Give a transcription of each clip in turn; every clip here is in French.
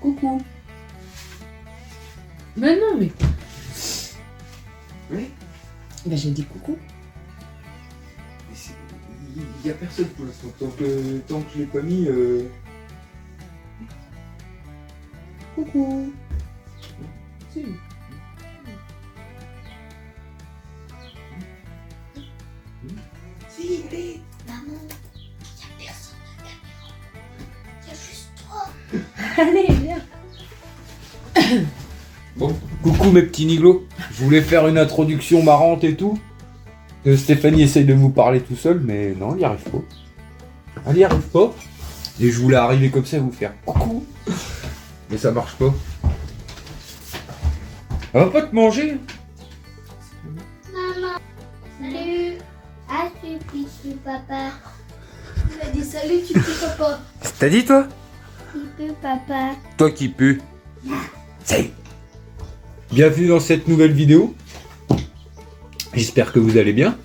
Coucou. Mais non, mais... Oui. Bah j'ai dit coucou. Il y a personne pour l'instant. Tant que je l'ai pas mis... Coucou. Si. Si, allez. Maman, il y a personne à la caméra. Il y a juste toi. Allez, viens. Bon, coucou mes petits niglos. Je voulais faire une introduction marrante et tout. Stéphanie essaye de vous parler tout seul, mais non, elle n'y arrive pas. Elle n'y arrive pas. Et je voulais arriver comme ça et vous faire coucou. Mais ça marche pas. Elle va pas te manger. Maman, salut. Ah, tu papa. Il a dit salut, tu peux papa. T'as dit toi? Tu peux papa. Toi qui pue. Salut. Bienvenue dans cette nouvelle vidéo. J'espère que vous allez bien.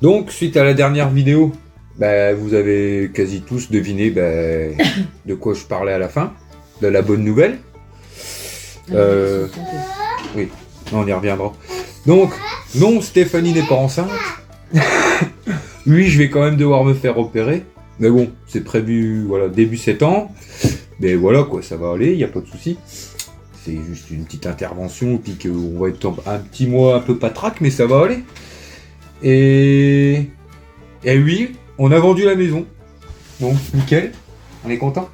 Donc, suite à la dernière vidéo, vous avez quasi tous deviné de quoi je parlais à la fin. De la bonne nouvelle. Oui, on y reviendra. Donc, non, Stéphanie n'est pas enceinte. Oui, je vais quand même devoir me faire opérer. Mais bon, c'est prévu, voilà, début septembre. Mais voilà, quoi, ça va aller, il n'y a pas de souci. C'est juste une petite intervention, puis qu'on va être un petit mois un peu patraque, mais ça va aller. Et oui, on a vendu la maison. Donc, nickel. On est content.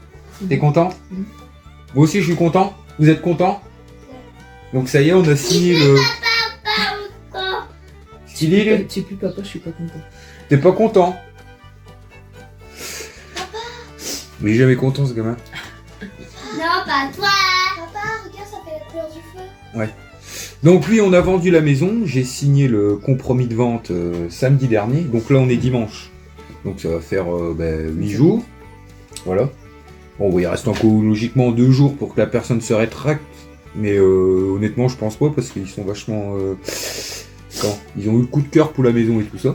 T'es content? Moi aussi, je suis content. Vous êtes content? Donc ça y est, on a signé le... Stylé. Tu es plus papa, je suis pas content. T'es pas content? Mais il est jamais content ce gamin. Non, pas toi. Papa, regarde, ça fait la couleur du feu. Ouais. Donc oui, on a vendu la maison. J'ai signé le compromis de vente samedi dernier. Donc là, on est dimanche. Donc ça va faire 8 jours. Voilà. Bon, il reste encore logiquement 2 jours pour que la personne se rétracte. Mais honnêtement, je pense pas parce qu'ils sont vachement... Ils ont eu le coup de cœur pour la maison et tout ça.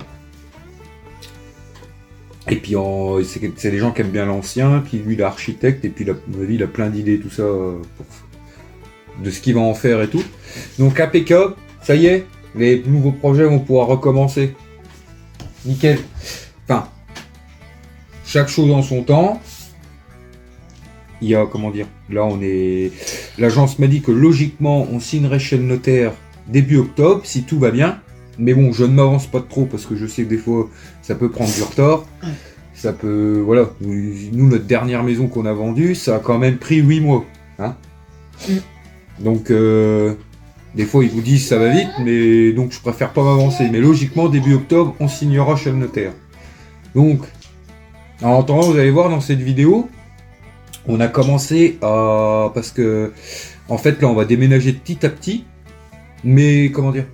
Et puis c'est des gens qui aiment bien l'ancien, puis lui l'architecte, et puis à mon avis il a plein d'idées tout ça de ce qu'il va en faire et tout. Donc impeccable, ça y est, les nouveaux projets vont pouvoir recommencer. Nickel. Enfin, chaque chose en son temps. Il y a, comment dire, là l'agence m'a dit que logiquement on signerait chez le notaire début octobre, si tout va bien. Mais bon, je ne m'avance pas trop parce que je sais que des fois, ça peut prendre du retard. Ça peut... Voilà. Nous, notre dernière maison qu'on a vendue, ça a quand même pris 8 mois. Hein. Donc, des fois, ils vous disent ça va vite, mais donc je préfère pas m'avancer. Mais logiquement, début octobre, on signera chez le notaire. Donc, en attendant, vous allez voir dans cette vidéo, on a commencé à... Parce que, en fait, là, on va déménager petit à petit. Mais, comment dire,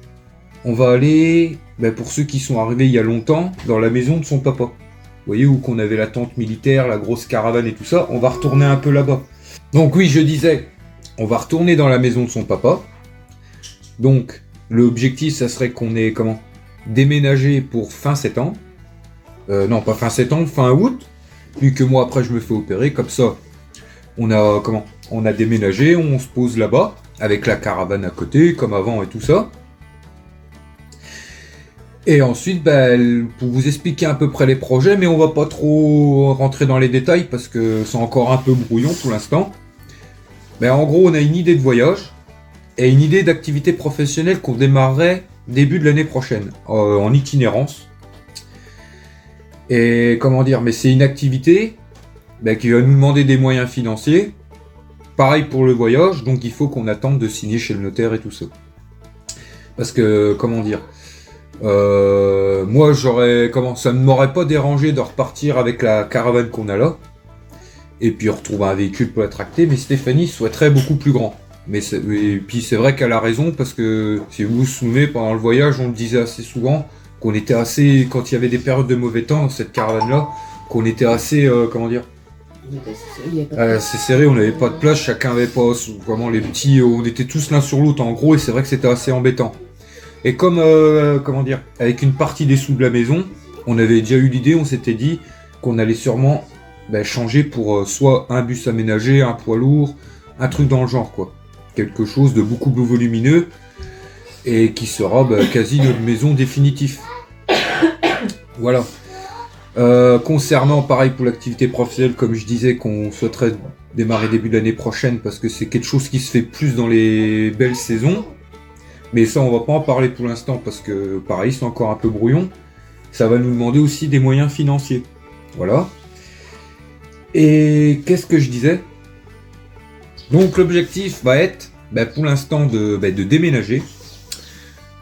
on va aller, pour ceux qui sont arrivés il y a longtemps, dans la maison de son papa. Vous voyez, où qu'on avait la tente militaire, la grosse caravane et tout ça, on va retourner un peu là-bas. Donc oui, je disais, on va retourner dans la maison de son papa. Donc, l'objectif, ça serait qu'on ait, déménagé pour fin septembre. Non, pas fin septembre, fin août. Vu que moi, après, je me fais opérer, comme ça, on a déménagé, on se pose là-bas, avec la caravane à côté, comme avant et tout ça. Et ensuite, pour vous expliquer à peu près les projets, mais on va pas trop rentrer dans les détails parce que c'est encore un peu brouillon pour l'instant. En gros, on a une idée de voyage et une idée d'activité professionnelle qu'on démarrerait début de l'année prochaine, en itinérance. Et comment dire, mais c'est une activité qui va nous demander des moyens financiers. Pareil pour le voyage, donc il faut qu'on attende de signer chez le notaire et tout ça. Parce que, comment dire, moi ça ne m'aurait pas dérangé de repartir avec la caravane qu'on a là, et puis retrouver un véhicule pour la tracter, mais Stéphanie souhaiterait beaucoup plus grand. Et puis c'est vrai qu'elle a raison, parce que si vous vous souvenez, pendant le voyage, on le disait assez souvent, qu'on était assez, quand il y avait des périodes de mauvais temps dans cette caravane-là, qu'on était assez, c'est serré, on n'avait pas de place, chacun avait pas vraiment les petits, on était tous l'un sur l'autre en gros, et c'est vrai que c'était assez embêtant. Et comme, avec une partie des sous de la maison, on avait déjà eu l'idée, on s'était dit qu'on allait sûrement changer pour soit un bus aménagé, un poids lourd, un truc dans le genre, quoi. Quelque chose de beaucoup plus volumineux et qui sera quasi notre maison définitive. Voilà. Concernant, pareil pour l'activité professionnelle, comme je disais, qu'on souhaiterait démarrer début de l'année prochaine parce que c'est quelque chose qui se fait plus dans les belles saisons. Mais ça, on va pas en parler pour l'instant parce que, pareil, c'est encore un peu brouillon. Ça va nous demander aussi des moyens financiers. Voilà. Et qu'est-ce que je disais? Donc l'objectif va être, pour l'instant, de déménager.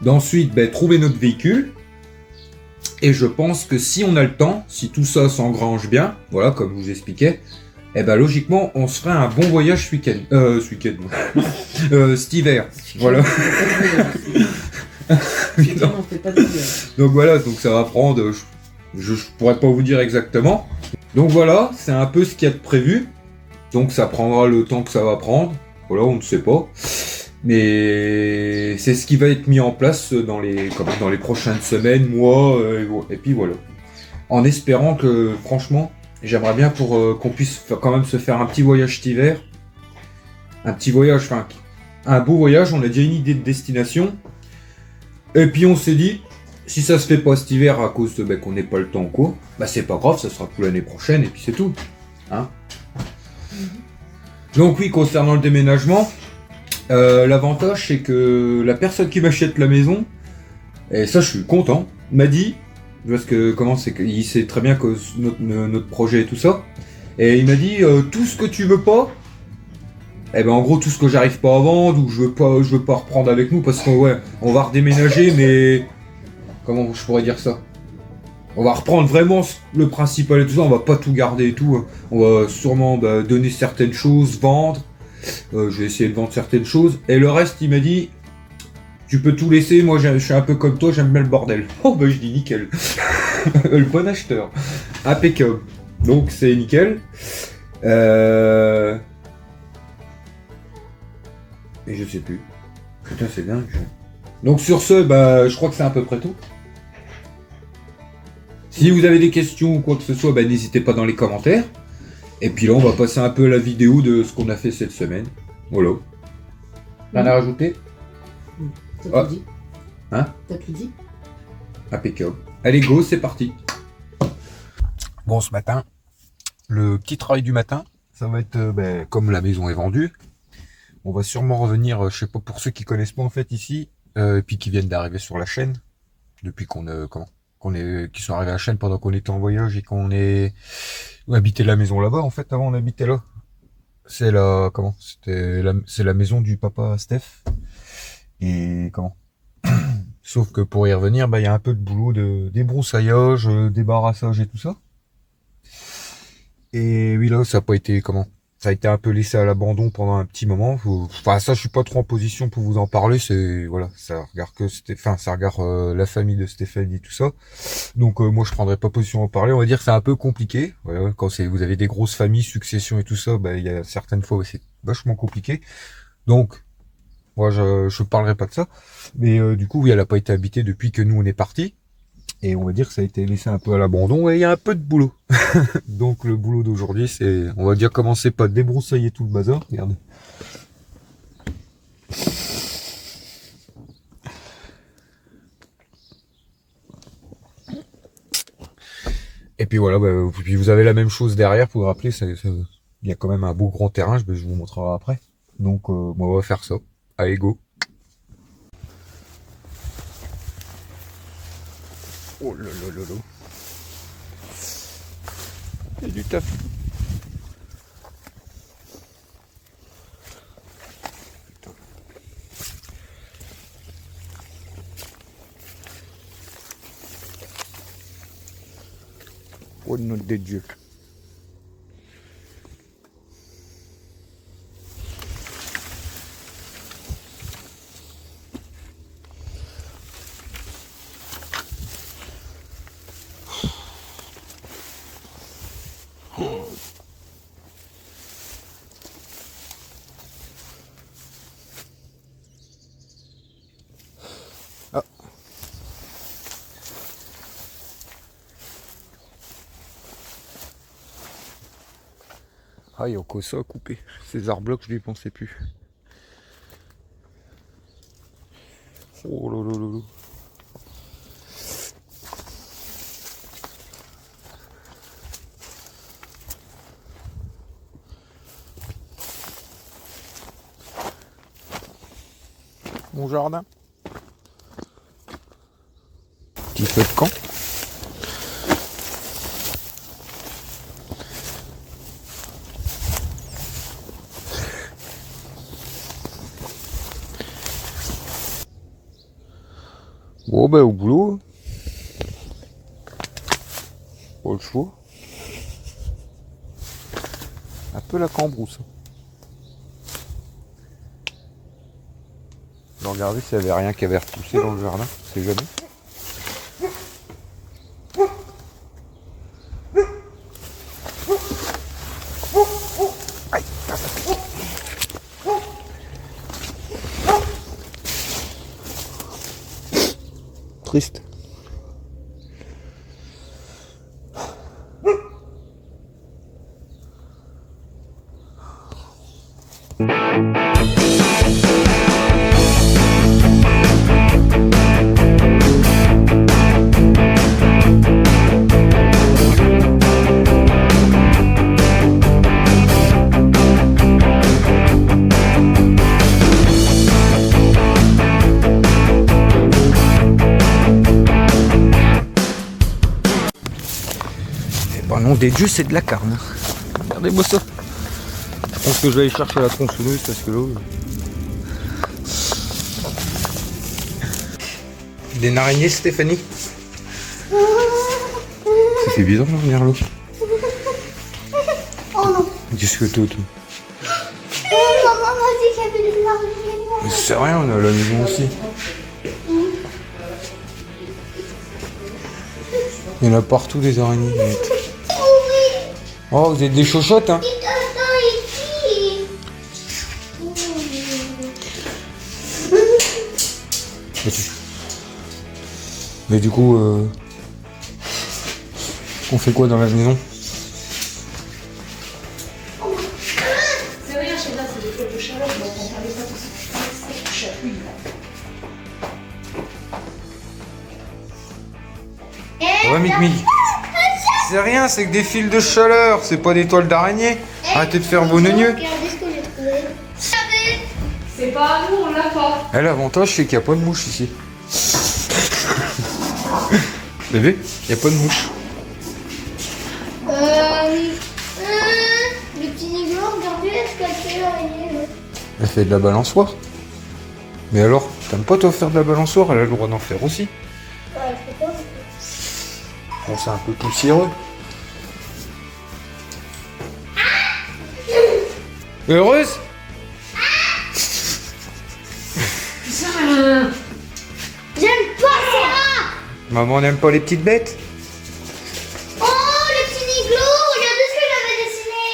D'ensuite, trouver notre véhicule. Et je pense que si on a le temps, si tout ça s'engrange bien, voilà, comme je vous expliquais, logiquement, on se ferait un bon voyage ce week-end. Cet hiver. Voilà. Non, fait pas de voyage. Donc voilà, donc ça va prendre, je pourrais pas vous dire exactement. Donc voilà, c'est un peu ce qu'il y a de prévu. Donc ça prendra le temps que ça va prendre. Voilà, on ne sait pas. Mais c'est ce qui va être mis en place dans les prochaines semaines, mois, et puis voilà. En espérant que, franchement, j'aimerais bien pour qu'on puisse quand même se faire un petit voyage cet hiver. Un petit voyage, enfin, un beau voyage, on a déjà une idée de destination. Et puis on s'est dit, si ça se fait pas cet hiver à cause de qu'on n'ait pas le temps ou quoi, c'est pas grave, ça sera pour l'année prochaine et puis c'est tout. Hein. Donc oui, concernant le déménagement, l'avantage c'est que la personne qui m'achète la maison, et ça je suis content, m'a dit, parce que comment c'est qu'il sait très bien que notre projet et tout ça, et il m'a dit tout ce que tu veux pas, en gros tout ce que j'arrive pas à vendre ou je veux pas reprendre avec nous parce qu'on on va redéménager, mais comment je pourrais dire ça? On va reprendre vraiment le principal et tout ça, on va pas tout garder et tout. On va sûrement donner certaines choses, vendre. Je vais essayer de vendre certaines choses. Et le reste, il m'a dit, tu peux tout laisser, moi je suis un peu comme toi, j'aime bien le bordel. Oh je dis nickel. Le bon acheteur. Impeccable. Donc c'est nickel. Et je sais plus. Putain, c'est dingue. Donc sur ce, je crois que c'est à peu près tout. Si vous avez des questions ou quoi que ce soit, n'hésitez pas dans les commentaires. Et puis là, on va passer un peu à la vidéo de ce qu'on a fait cette semaine. Voilà. Rien à rajouter? T'as tout dit. Hein? T'as tout dit. Impeccable. Allez, go, c'est parti. Bon, ce matin, le petit travail du matin, ça va être, comme la maison est vendue, on va sûrement revenir, je sais pas, pour ceux qui connaissent pas en fait ici, et puis qui viennent d'arriver sur la chaîne, depuis qui sont arrivés à la chaîne pendant qu'on était en voyage et qu'on habitait la maison là-bas. En fait, avant on habitait là. C'est c'est la maison du papa Steph. Et sauf que pour y revenir, il y a un peu de boulot de débroussaillage, débarrassage et tout ça. Et oui, là, ça a pas été ça a été un peu laissé à l'abandon pendant un petit moment. Enfin, ça, je suis pas trop en position pour vous en parler. C'est voilà, ça regarde ça regarde la famille de Stéphanie, tout ça. Donc moi, je prendrai pas position à en parler. On va dire que c'est un peu compliqué. Voilà, quand vous avez des grosses familles, succession et tout ça, il y a certaines fois où c'est vachement compliqué. Donc moi, je parlerai pas de ça. Mais du coup, oui, elle a pas été habitée depuis que nous on est partis. Et on va dire que ça a été laissé un peu à l'abandon et il y a un peu de boulot. Donc le boulot d'aujourd'hui, c'est, on va dire, commencer par débroussailler tout le bazar. Regardez. Et puis voilà, puis vous avez la même chose derrière, pour vous rappeler, il y a quand même un beau grand terrain, je vous montrerai après. Donc on va faire ça. Allez, go. Oh là là là là. Il y a du taf. Oh nom de Dieu. Ah, il y a encore ça à couper. Ces arbres-là que je lui pensais plus. Oh là là là là. Mon jardin. Petit feu de camp. Bon ben au boulot. Pas le choix. Un peu la cambrousse. Je regardais s'il n'y avait rien qui avait repoussé dans le jardin, c'est jamais. Aïe. Triste. Nom des dieux, c'est de la carne. Regardez-moi ça. Je pense que je vais aller chercher la tronçonneuse parce que là. Des araignées, Stéphanie. Ça fait bizarre de venir l'eau. Oh non. Qu'est-ce que toi, Maman m'a dit qu'il y avait des araignées. C'est rien, on est à la maison aussi. Il y en a partout des araignées. Oh, vous êtes des chochottes, hein? Mais du coup, on fait quoi dans la maison? C'est rien, chez là, c'est des feux de chaleur, donc on parlait pas tout ça. C'est chatouille, là. Ouais, Mic. C'est rien, c'est que des fils de chaleur, c'est pas des toiles d'araignée. Arrêtez de faire vos neuneux. Regardez ce que j'ai trouvé. C'est pas à nous, on l'a pas. L'avantage, c'est qu'il n'y a pas de mouche ici. Bébé, il n'y a pas de mouche. Le petit Niglo, regardez ce qu'elle fait l'araignée. Elle fait de la balançoire. Mais alors, t'aimes pas toi faire de la balançoire? Elle a le droit d'en faire aussi. Ouais, elle fait pas. Bon, c'est un peu poussiéreux. Heureuse? J'aime pas ça. Maman n'aime pas les petites bêtes? Oh, le petit Niglo, regardez ce que j'avais dessiné.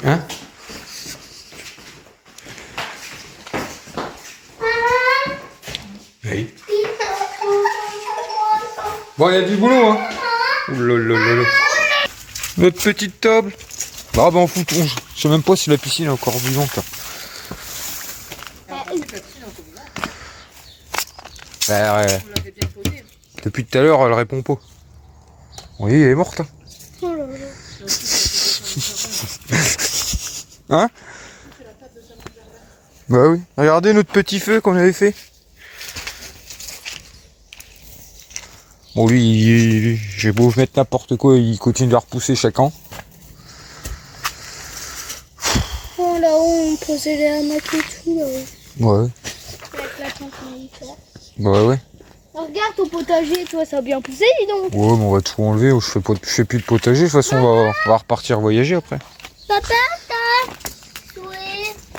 Hein? Oui. Bon, il y a du boulot, hein? Oulalalala. Notre petite table. Ah bah on fout, je sais même pas si la piscine est encore vivante là. Bah, ouais. Depuis tout à l'heure elle répond pas. Oui, elle est morte. Hein, Oh là là. hein? Bah oui, regardez notre petit feu qu'on avait fait. Bon lui, j'ai beau mettre n'importe quoi, il continue de repousser chaque an. Oh là-haut, on posait les hamacs et tout là-haut. Ouais. Avec la plante mellifère. Bah ouais. Regarde ton potager, toi, ça a bien poussé, dis donc. Ouais, mais on va tout enlever, je fais plus de potager, de toute façon on va repartir voyager après. Papa, t'as joué.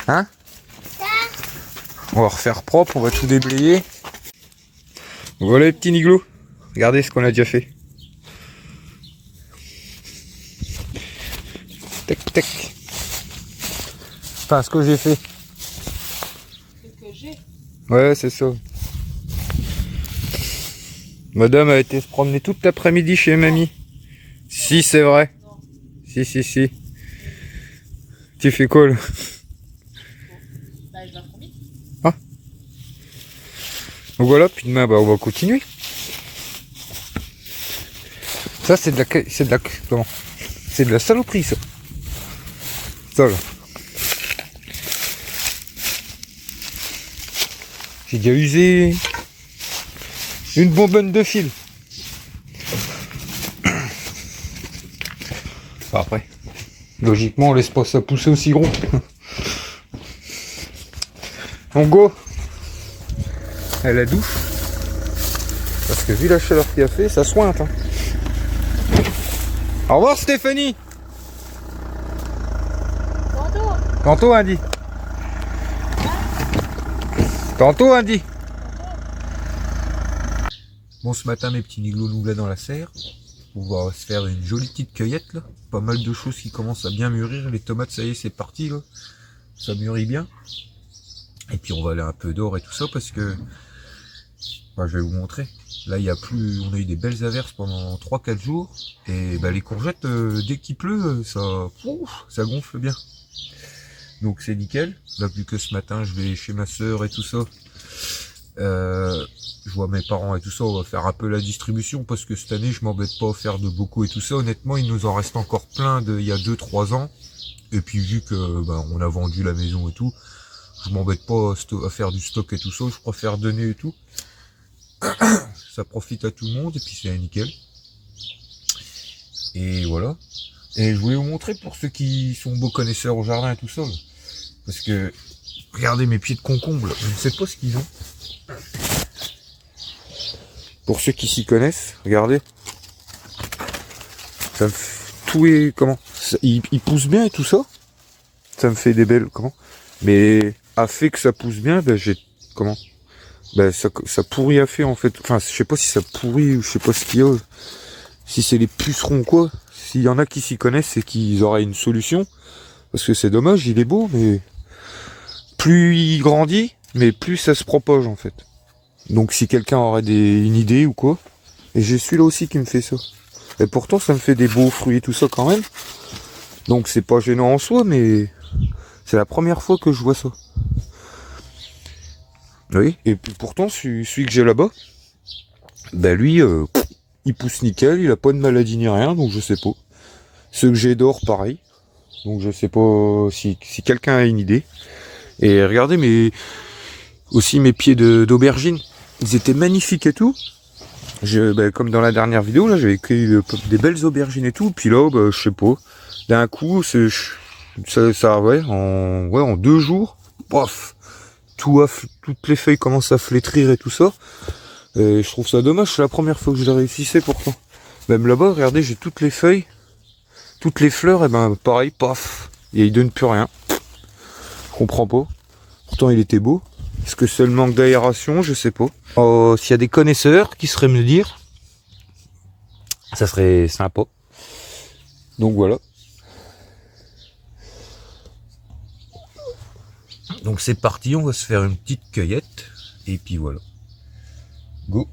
Hein? On va refaire propre, on va tout déblayer. Voilà les petits niglos. Regardez ce qu'on a déjà fait. Tac tac. Enfin ce que j'ai fait. Ouais, c'est ça. Madame a été se promener toute l'après-midi chez mamie. Si, c'est vrai. Si. Tu fais quoi là? Bah, je la promets. Donc voilà, puis demain on va continuer. Ça c'est de la comment? C'est de la saloperie ça. Ça là. J'ai déjà usé une bonbonne de fil. Enfin, après, logiquement on laisse pas ça pousser aussi gros. On go à la douche. Parce que vu la chaleur qu'il a fait, ça sointe. Hein. Au revoir Stéphanie. Tantôt Andy. Tantôt Andy. Bon, ce matin mes petits niglos nous là dans la serre. On va se faire une jolie petite cueillette là. Pas mal de choses qui commencent à bien mûrir. Les tomates, ça y est, c'est parti là. Ça mûrit bien. Et puis on va aller un peu dehors et tout ça parce que bah, je vais vous montrer. Là, il y a plus, on a eu des belles averses pendant 3-4 jours. Et bah, les courgettes, dès qu'il pleut, ça gonfle bien. Donc c'est nickel. Là, plus que ce matin, je vais chez ma soeur et tout ça. Je vois mes parents et tout ça. On va faire un peu la distribution parce que cette année, je m'embête pas à faire de beaucoup et tout ça. Honnêtement, il nous en reste encore plein il y a 2-3 ans. Et puis vu que bah, on a vendu la maison et tout, je m'embête pas à faire du stock et tout ça. Je préfère donner et tout. Ça profite à tout le monde et puis c'est nickel. Et voilà. Et je voulais vous montrer pour ceux qui sont beaux connaisseurs au jardin et tout ça. Parce que regardez mes pieds de concombre. Je ne sais pas ce qu'ils ont. Pour ceux qui s'y connaissent, regardez. Ça me fait tout est comment ça, il pousse bien et tout ça. Ça me fait des belles comment. Mais a fait que ça pousse bien, ben j'ai comment. Ben ça pourrit à fait en fait. Enfin, je sais pas si ça pourrit ou je sais pas ce qu'il y a. Si c'est les pucerons quoi. S'il y en a qui s'y connaissent, c'est qu'ils auraient une solution. Parce que c'est dommage, il est beau, mais plus il grandit, mais plus ça se propage en fait. Donc si quelqu'un aurait une idée ou quoi. Et j'ai celui-là aussi qui me fait ça. Et pourtant ça me fait des beaux fruits et tout ça quand même. Donc c'est pas gênant en soi, mais c'est la première fois que je vois ça. Oui, et puis pourtant celui que j'ai là-bas, bah lui, il pousse nickel, il a pas de maladie ni rien, donc je sais pas. Ceux que j'ai d'or, pareil. Donc je sais pas si quelqu'un a une idée. Et regardez aussi mes pieds d'aubergine. Ils étaient magnifiques et tout. Bah, comme dans la dernière vidéo, là, j'avais cueilli des belles aubergines et tout. Puis là, bah, je sais pas. D'un coup, en 2 jours, pof, toutes les feuilles commencent à flétrir et tout ça. Et je trouve ça dommage, c'est la première fois que je le réussissais pourtant. Même là-bas, regardez, j'ai toutes les feuilles, toutes les fleurs, et ben pareil, paf, et il donne plus rien. Je comprends pas. Pourtant il était beau. Est-ce que c'est le manque d'aération? Je sais pas. S'il y a des connaisseurs qui sauraient me le dire, ça serait sympa. Donc voilà. Donc c'est parti, on va se faire une petite cueillette. Et puis voilà. Go.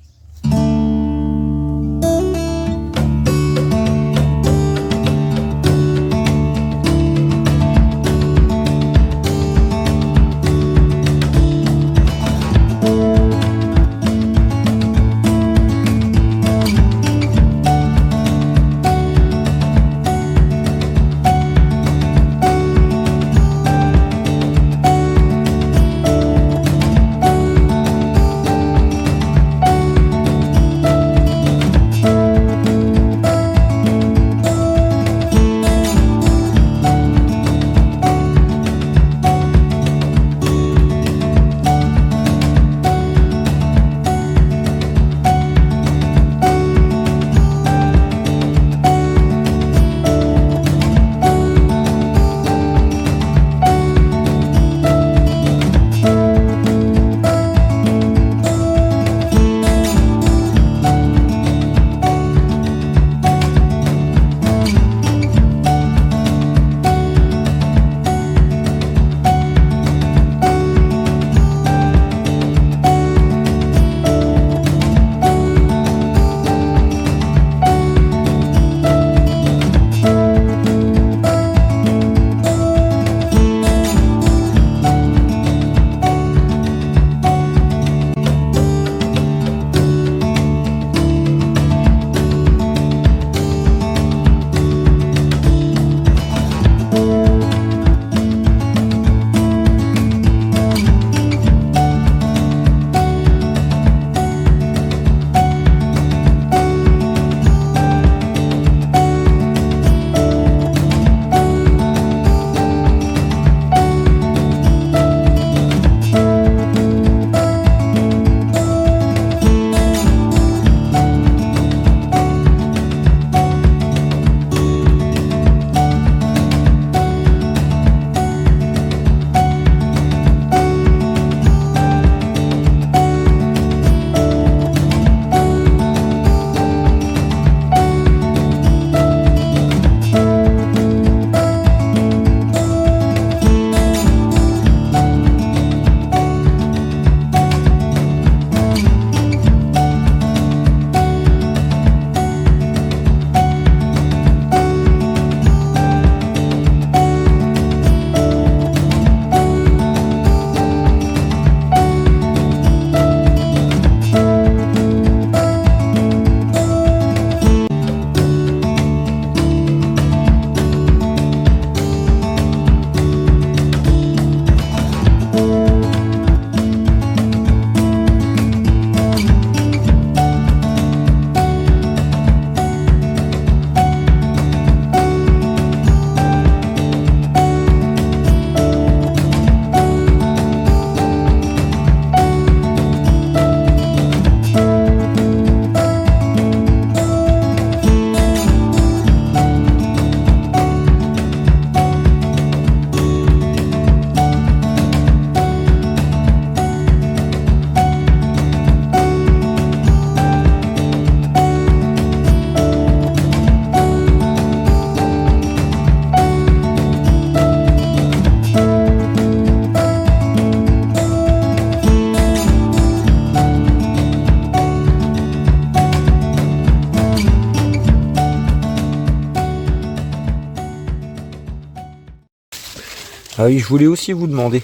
Ah oui, je voulais aussi vous demander,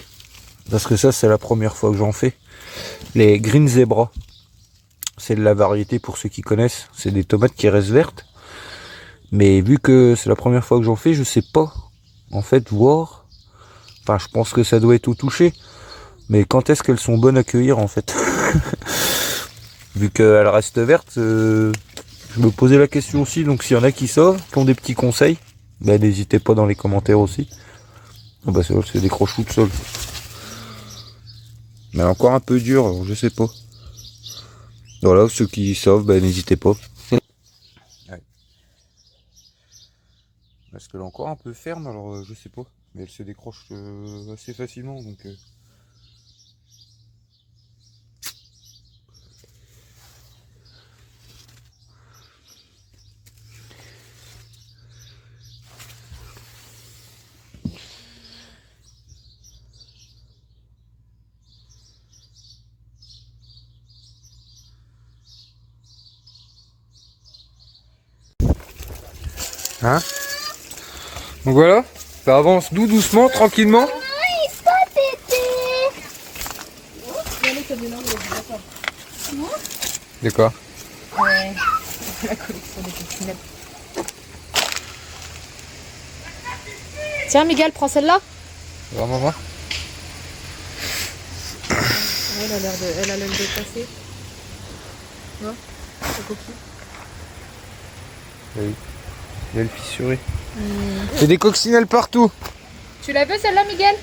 parce que ça c'est la première fois que j'en fais, les Green Zebra. C'est de la variété pour ceux qui connaissent, c'est des tomates qui restent vertes. Mais vu que c'est la première fois que j'en fais, je sais pas, en fait, voir. Enfin, je pense que ça doit être au toucher. Mais quand est-ce qu'elles sont bonnes à cueillir, en fait? Vu qu'elles restent vertes, je me posais la question aussi. Donc s'il y en a qui savent, qui ont des petits conseils, ben, n'hésitez pas dans les commentaires aussi. Oh, bah c'est des crochous de sol. Mais encore un peu dur, alors je sais pas. Voilà, ceux qui savent, ben, n'hésitez pas. Ouais. Parce qu'elle est encore un peu ferme, alors je sais pas. Mais elle se décroche assez facilement, donc... Hein? Donc voilà, ça avance doucement, tranquillement. De quoi? La collection des coccinelles. Tiens, Miguel, prends celle-là. Va, maman. Elle a l'air de passer. Non? La coquille. Oui. Il y a le fissuré. Il y a des coccinelles partout. Tu la veux celle-là, Miguel?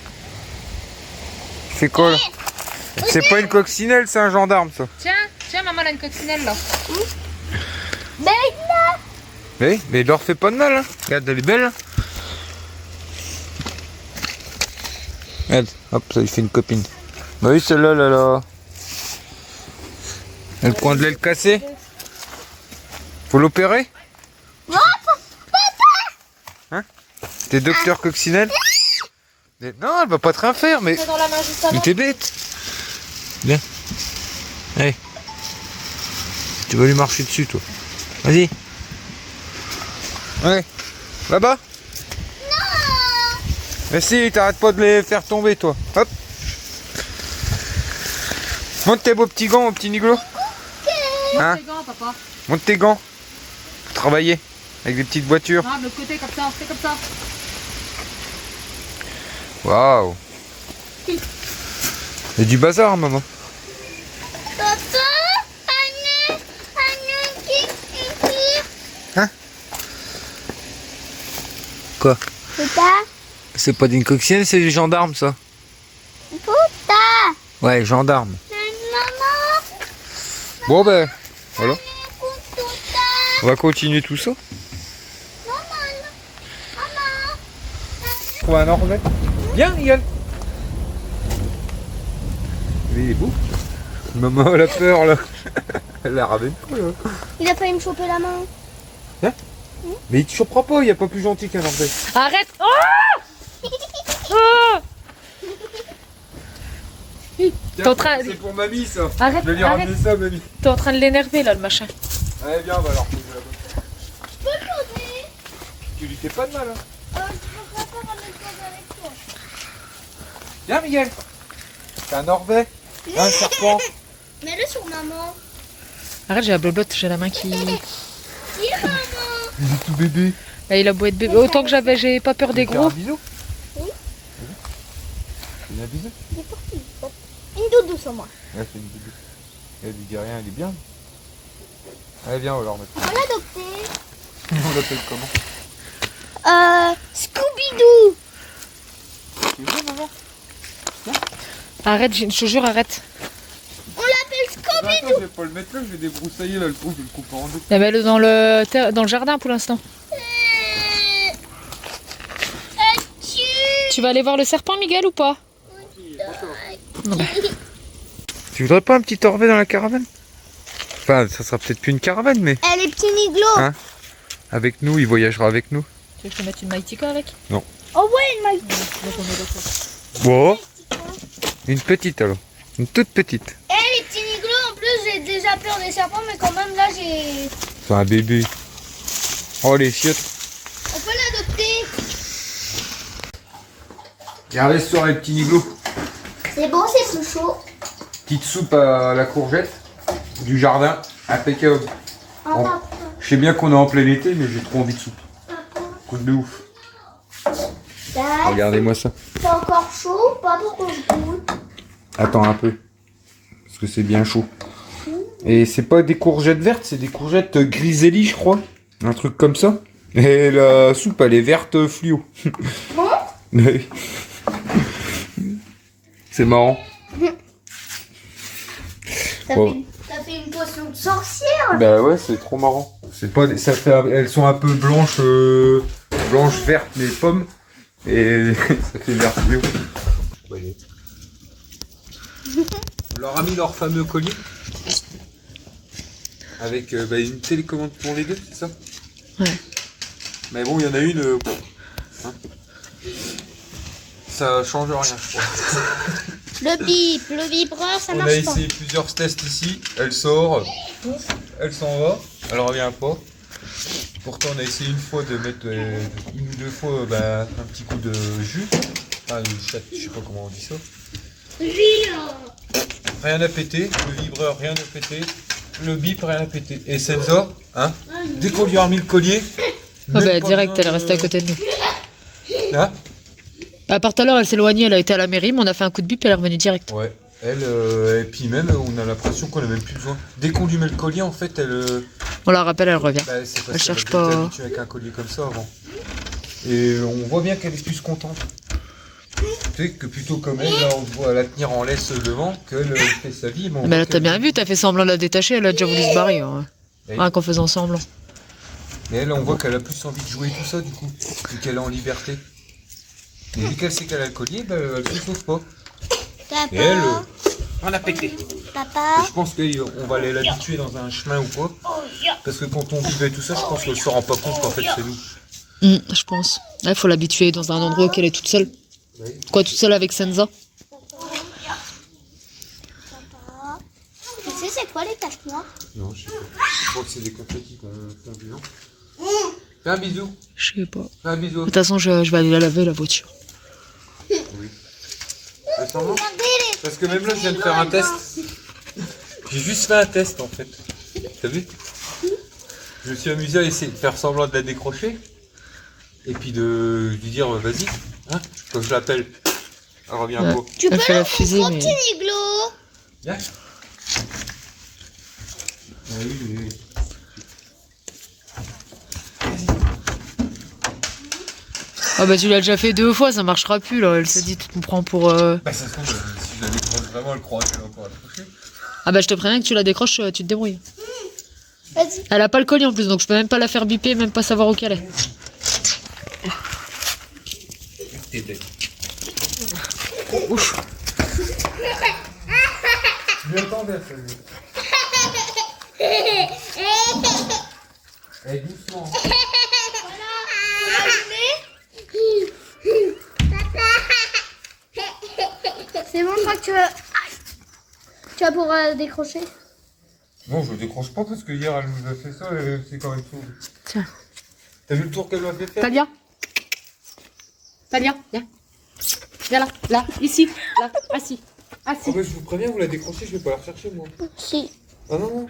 C'est quoi là? C'est pas une coccinelle, c'est un gendarme ça. Tiens, maman elle a une coccinelle là. Mais il leur fait pas de mal, hein. Regarde, elle est belle. Hein. Regarde, hop, ça lui fait une copine. Bah oui, celle-là, là. Elle prend de l'aile cassée. Faut l'opérer? Hein? T'es docteur coccinelle? Non, elle va pas te rien faire, mais... Dans la main juste avant. Mais t'es bête. Viens. Allez. Tu vas lui marcher dessus, toi. Vas-y. Ouais. Là-bas. Non. Mais si, t'arrêtes pas de les faire tomber, toi. Hop. Monte tes beaux petits gants, mon petit Niglo. Hein? Tes gants, papa. Monte tes gants. Pour travailler. Avec des petites voitures. Ah, de l'autre côté, comme ça, fais comme ça. Waouh. Il y a du bazar, maman. Hein? Quoi? C'est pas d'une coccinelle, c'est du gendarme, ça. Ouais, gendarme. Bon, ben, voilà. On va continuer tout ça. Trouve un Norvège. Viens, Miguel. Il est beau. Maman, elle a peur, là. Elle a ramène pas, là. Il a failli me choper la main. Hein? Mais il te chopera pas, il n'y a pas plus gentil qu'un Norvège. Arrête. Oh oh. T'es en train... C'est pour mamie, ça. Arrête, Je vais lui arrête. ramener ça, mamie. T'es en train de l'énerver là, le machin. Allez, viens, on va leur poser là-bas. Je peux le poser. Tu lui fais pas de mal, hein. Je préfère ramener le poser avec toi. Viens, Miguel. C'est un Norvège. Un serpent. Mets-le sur maman. Arrête, j'ai la blobotte, j'ai la main qui... Dis maman. Il est tout bébé. Là, il a beau être bébé. Autant que j'ai pas peur des Tu veux gros. faire un bisou? Oui. Fais un bisou? Il est parti. Une doudou sur moi. Ouais, c'est une bébé. Elle lui dit rien, elle est bien. Allez, viens, on va leur mettre. On va l'adopter. On l'appelle comment? Scooby-Doo. Tu veux, maman? Arrête, je te jure, arrête. On l'appelle Scooby-Doo. Attends, je vais pas le mettre là, je vais débroussailler là, le trou, je vais le couper en deux. La mets-le dans le jardin pour l'instant. Tu vas aller voir le serpent, Miguel, ou pas? Non, bah. Tu voudrais pas un petit Orvet dans la caravane? Enfin, ça sera peut-être plus une caravane, mais... Elle est petit Niglo. Hein? Avec nous, il voyagera avec nous. Tu veux que je te mette une Maïtika avec? Oh ouais, une maille. Bon, une petite alors. Une toute petite. Les petits Niglo, en plus, j'ai déjà peur des serpents, mais quand même, là, j'ai... C'est un bébé. Oh, les chiottes. On peut l'adopter. Regardez ce soir les petits niglots. C'est bon, c'est plus chaud. Petite soupe à la courgette du jardin, impeccable. Oh, Bon. papa. Je sais bien qu'on est en plein été, mais j'ai trop envie de soupe. Papa. Coup de ouf. Dad, Regardez-moi ça. c'est encore chaud ou pas pour qu'on se goûte? Attends un peu. Parce que c'est bien chaud. Et c'est pas des courgettes vertes, c'est des courgettes griselli, je crois. Un truc comme ça. Et la soupe, elle est verte fluo. Bon. Oui. C'est marrant. Bon. T'as fait une potion de sorcière. Bah ouais, c'est trop marrant. C'est pas, ça fait, elles sont un peu blanches, blanches vertes les pommes, et ça fait vert fluo. On leur a mis leur fameux collier avec une télécommande pour les deux, c'est ça? Ouais. Mais bon, il y en a une. Hein, ça change rien, je crois. Le bip, le vibreur, ça On a marche pas. essayé plusieurs tests ici. Elle sort, elle s'en va, elle revient pas. Pourtant, on a essayé une fois de mettre une ou deux fois un petit coup de jus. Enfin, je sais pas comment on dit ça. Rien n'a pété. Le vibreur, rien n'a pété. Le bip, rien n'a pété. Et Senza, hein, dès qu'on lui a remis le collier. Ah même bah pas direct, besoin elle est restée à côté de nous. Hein? À part tout à l'heure, elle s'est éloignée, elle a été à la mairie, mais on a fait un coup de bip et elle est revenue direct. Ouais. Elle, et puis même, on a l'impression qu'on a même plus besoin. Dès qu'on lui met le collier, en fait, elle. On la rappelle, elle revient. C'est parce Elle cherche qu'elle avait été pas. habituée avec un collier comme ça avant. Et on voit bien qu'elle est plus contente. Tu sais que plutôt comme elle, là, on voit la tenir en laisse devant, qu'elle fait sa vie. Mais on Mais voit là, t'as qu'elle- bien vu, t'as fait semblant de la détacher, elle a déjà voulu se barrer. Hein. Et- Rien qu'en faisant semblant. Et elle, on voit qu'elle a plus envie de jouer tout ça, du coup, vu qu'elle est en liberté. Et vu qu'elle sait qu'elle a le collier, elle se sauve pas. Et elle, on a pété. Papa. Je pense qu'on va aller l'habituer dans un chemin ou quoi. Parce que quand on vivait tout ça, je pense qu'elle se rend pas compte qu'en fait c'est nous. Je pense. Là, il faut l'habituer dans un endroit où elle est toute seule. Oui. Quoi, toute seule avec Senza? Tu sais, c'est quoi les taches noires? Non, je sais pas. Je crois que c'est des confettis qu'on fait un bisou. Fais un bisou. Je sais pas. De Fais un bisou. toute façon, je vais aller la laver, la voiture. Oui. Fais semblant. Parce que même là, je viens de faire un test. J'ai juste fait un test en fait. T'as vu? Je me suis amusé à essayer de faire semblant de la décrocher. Et puis de lui dire vas-y, hein, quand je l'appelle. Elle revient Ouais. pas. Tu Elle peux fait la le fusée, mon mais- petit Niglo. Viens. Ah oui, oui. Ah bah tu l'as déjà fait 2 fois, ça marchera plus là. Elle se dit, tu me prends pour... Bah ça se trouve, si je la décroche vraiment, elle croit qu'elle va encore accrocher. Ah bah je te préviens que tu la décroches, tu te débrouilles. Vas-y. Elle a pas le collier en plus, donc je peux même pas la faire biper, même pas savoir où qu'elle est. T'es bête. Ouf. Je lui attendais à ça. Eh, doucement. C'est bon, je crois que tu vas pouvoir décrocher. Non, je décroche pas parce que hier elle nous a fait ça et c'est quand même tout. Tiens. T'as vu le tour qu'elle m'a fait faire? Talia. Talia, viens. Viens là, là, ici, là, assis. Assis. Ah bah, je vous préviens, vous la décrochez, je vais pas la rechercher moi. Si. Ah non, non.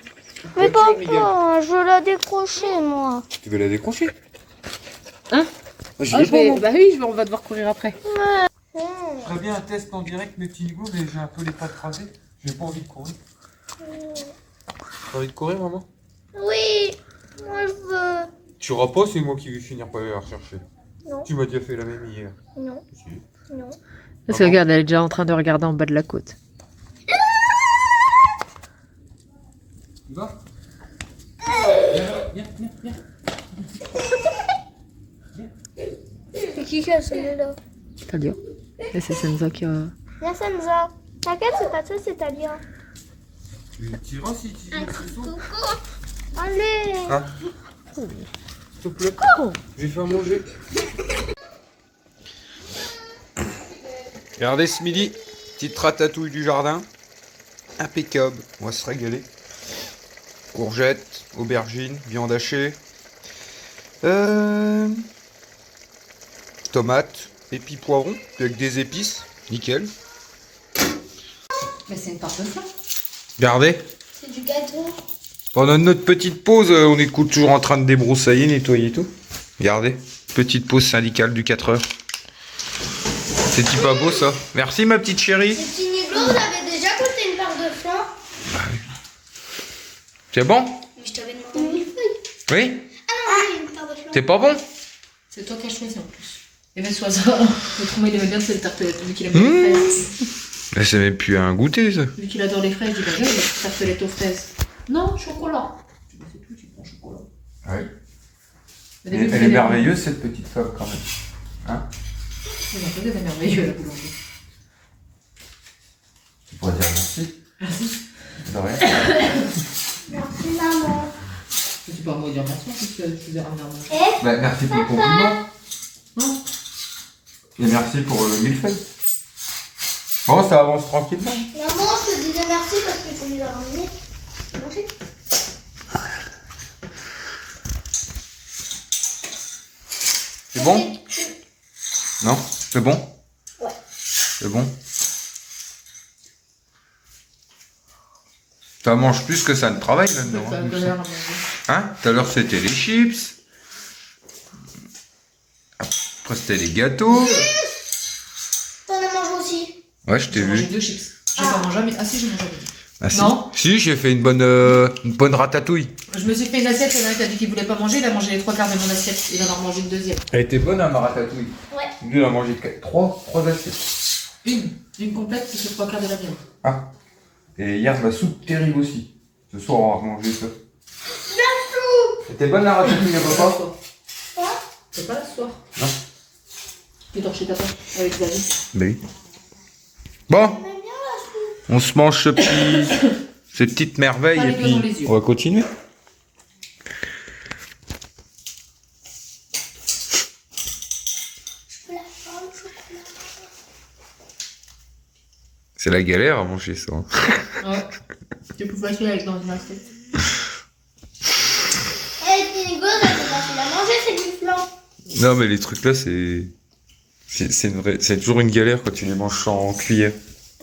Mais Voiture, Miguel. papa, je veux la décrocher, moi. Tu veux la décrocher? Hein? Ah, j'y Oh, vais je pas, vais... moi. Bah oui, on va devoir courir après. Je ferais bien un test en direct, mes petits nigos, mais j'ai un peu les pattes rasées. J'ai pas envie de courir. T'as envie de courir, maman? Oui, moi je veux. Tu auras pas, c'est moi qui vais finir par aller la rechercher. Non. Tu m'as déjà fait la même hier. Non, Si. non. Parce que regarde, elle est déjà en train de regarder en bas de la côte. Tu vas? Viens, viens, viens. C'est qui a celui-là? Talia. Et c'est Senza qui a... Viens, Senza. T'inquiète, c'est pas toi, c'est Talia. Tu tireras si tu veux. Allez. Hein? S'il te plaît. Je vais faire manger. Regardez ce midi, petite ratatouille du jardin. Impeccable, on va se régaler. Courgettes, aubergines, viande hachée. Tomates, Épi poivron, avec des épices. Nickel. Mais c'est une tarte de flan. Regardez. C'est du gâteau. Pendant notre petite pause, on est toujours en train de débroussailler, nettoyer tout. Regardez. Petite pause syndicale du 4 heures. C'est-tu pas beau ça? Merci ma petite chérie. Les petits Niglo, vous avez déjà goûté une part de flan? C'est bon? Mais je t'avais demandé une feuille. Oui? Ah non, oui, une part de flan. C'est pas bon? C'est toi qui as choisi en plus. Et bien soit ça. Autrement, il aimait bien cette tartelette, vu qu'il aime les fraises. Mais c'est même plus un goûter ça. Vu qu'il adore les fraises, il dit bah viens, une tartelette aux fraises. Non, chocolat. Tu me fais tout, tu prends chocolat. Ouais. Elle est merveilleuse cette petite femme quand même. Hein? C'est un peu merveilleux la boulangerie. Tu pourrais dire merci. Merci. De rien. Merci maman. Tu peux pas me dire merci puisque tu verras ramener à manger. Et Bah, merci pour le compliment. Non. Et merci pour le millefeuille. Bon, ça avance tranquillement. maman, je te disais merci parce que tu nous as ramené. Manger. C'est bon? Non? C'est bon? Ouais. C'est bon? Ça mange plus que ça ne travaille là-dedans. Ça hein, a l'air à manger. Hein? Tout à l'heure c'était les chips. Après c'était les gâteaux. T'en as mangé aussi. Ouais, je t'ai J'ai mangé vu. 2 chips. J'ai pas mangé, mais... Ah si, j'ai mangé. Ah, si. Non. Si, j'ai fait une bonne ratatouille. Je me suis fait une assiette, il y en a un qui a dit qu'il voulait pas manger, il a mangé les 3 quarts de mon assiette. Il en a remangé une deuxième. Elle était bonne hein, ma ratatouille. Ouais. Lui, il a mangé 3 assiettes. Une complète, c'est 3 quarts de la mienne. Ah. Et hier, la soupe terrible aussi. Ce soir, on va manger ça. C'était bonne la ratatouille, à papa? C'est pas la soir. Non. Tu dors chez papa avec David. Ben oui. Bon, on se mange ces petites merveilles Allez, et faisons puis les yeux. on va continuer. C'est la galère à manger ça. hein. Ouais. C'est plus facile avec dans une assiette. Et les petits Niglo, ça c'est facile à manger, c'est du flan. Non mais les trucs là c'est toujours une galère quand tu les manges en cuillère.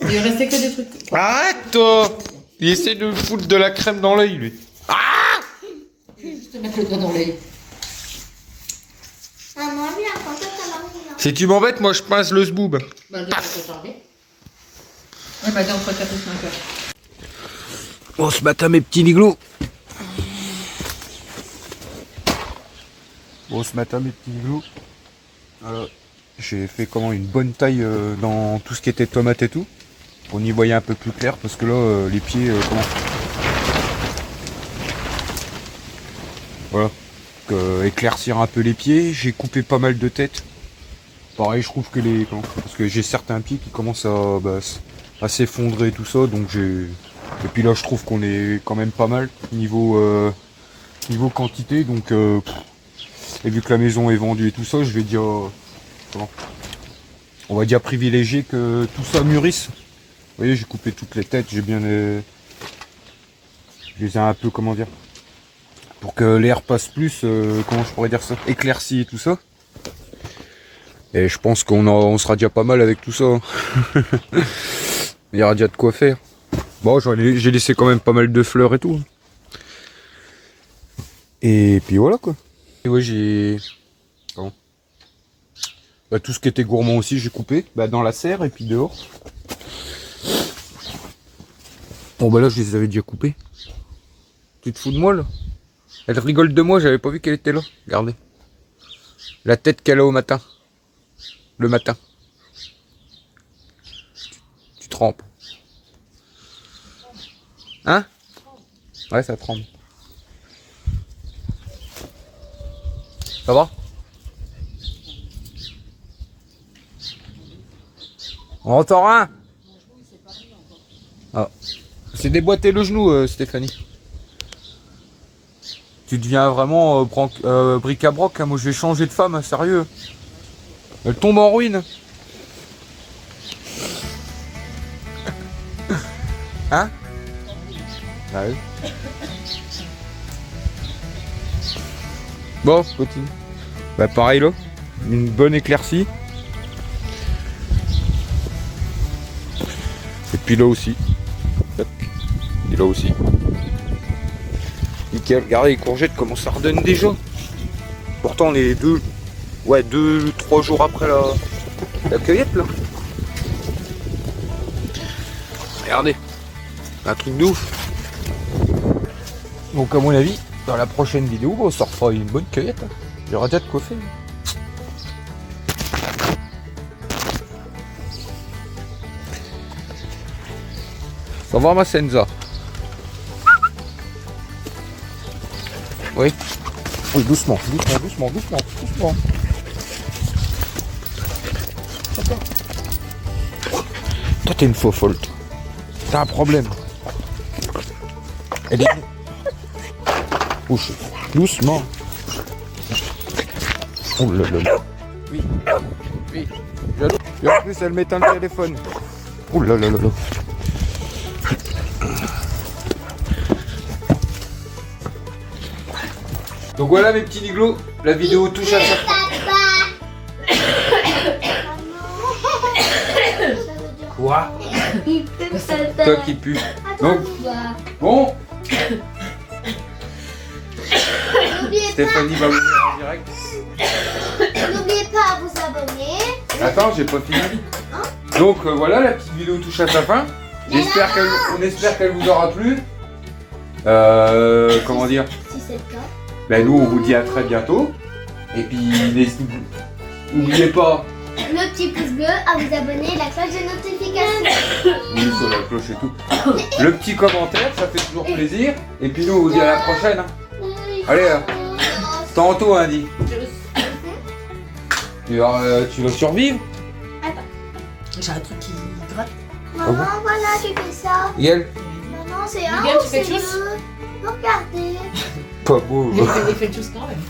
Il restait que des trucs. Arrête toi! Il essaie de me foutre de la crème dans l'œil lui. Juste te mettre le doigt dans l'œil. Maman, viens, quand toi t'as marre, viens. Si tu m'embêtes, moi je pince le zboob. Bah, le doigt peut tarder. Ouais, bah, entre 4 et 5 heures. Bon, ce matin mes petits liglots. Voilà. J'ai fait une bonne taille dans tout ce qui était tomate et tout. On y voyait un peu plus clair parce que là les pieds voilà. Donc, éclaircir un peu les pieds. J'ai coupé pas mal de têtes. Pareil, je trouve que parce que j'ai certains pieds qui commencent à s'effondrer et tout ça, donc j'ai. Et puis là je trouve qu'on est quand même pas mal niveau quantité, donc et vu que la maison est vendue et tout ça, je vais dire on va dire privilégier que tout ça mûrisse. Vous voyez, j'ai coupé toutes les têtes, j'ai bien je les ai un peu pour que l'air passe plus, comment je pourrais dire ça, éclairci et tout ça. Et je pense on sera déjà pas mal avec tout ça. Il y aura déjà de quoi faire. Bon, j'ai laissé quand même pas mal de fleurs et tout. Et puis voilà quoi. Et ouais, j'ai... tout ce qui était gourmand aussi, j'ai coupé. Dans la serre et puis dehors. Bon là, je les avais déjà coupés. Tu te fous de moi là? Elle rigole de moi, j'avais pas vu qu'elle était là. Regardez. La tête qu'elle a au matin. Le matin. Tu trempes. Hein? Ouais, ça tremble. Ça va? On entend rien? Ah. C'est déboîté le genou, Stéphanie. Tu deviens vraiment bric-à-broc, hein. Moi je vais changer de femme, hein, sérieux. Elle tombe en ruine. Hein? Ah oui. Bon, petit. Pareil là. Une bonne éclaircie. Et puis là aussi. Tac. Et là aussi. Nickel. Regardez, les courgettes commencent à redonner déjà. Pourtant, on est 2-3 jours après la cueillette, là. Regardez. Un truc de ouf. Donc, à mon avis, dans la prochaine vidéo, on se refera une bonne cueillette. Hein. Il y aura déjà de quoi faire. Ça va, ma Senza? Oui. Oui, doucement. Attends. Toi, t'es une faux folle. T'as un problème. Elle est... Ouch. Doucement. Oh là là là. Oui. Et en plus, elle m'éteint le téléphone. Oh là là là là. Donc voilà mes petits niglos, la vidéo touche à sa fin. Quoi? Toi qui pue. Donc, bon. Stéphanie va ouvrir en direct. N'oubliez pas à vous abonner. Attends, j'ai pas fini. Donc voilà, la petite vidéo touche à sa fin. On espère qu'elle vous aura plu. Comment dire? Si c'est le cas. Ben nous on vous dit à très bientôt. Et puis n'oubliez pas. Le petit pouce bleu, à vous abonner, la cloche de notification. Oui, sur la cloche et tout. Le petit commentaire, ça fait toujours plaisir. Et puis nous on vous dit à la prochaine. Hein. Allez, tantôt Andy. Tu vas survivre? J'ai un truc qui gratte. Maman, voilà, tu fais ça. Yael? Maman, c'est Miguel, un tu fais c'est tous deux. Regardez. Pas beau. Il fait une chose quand même.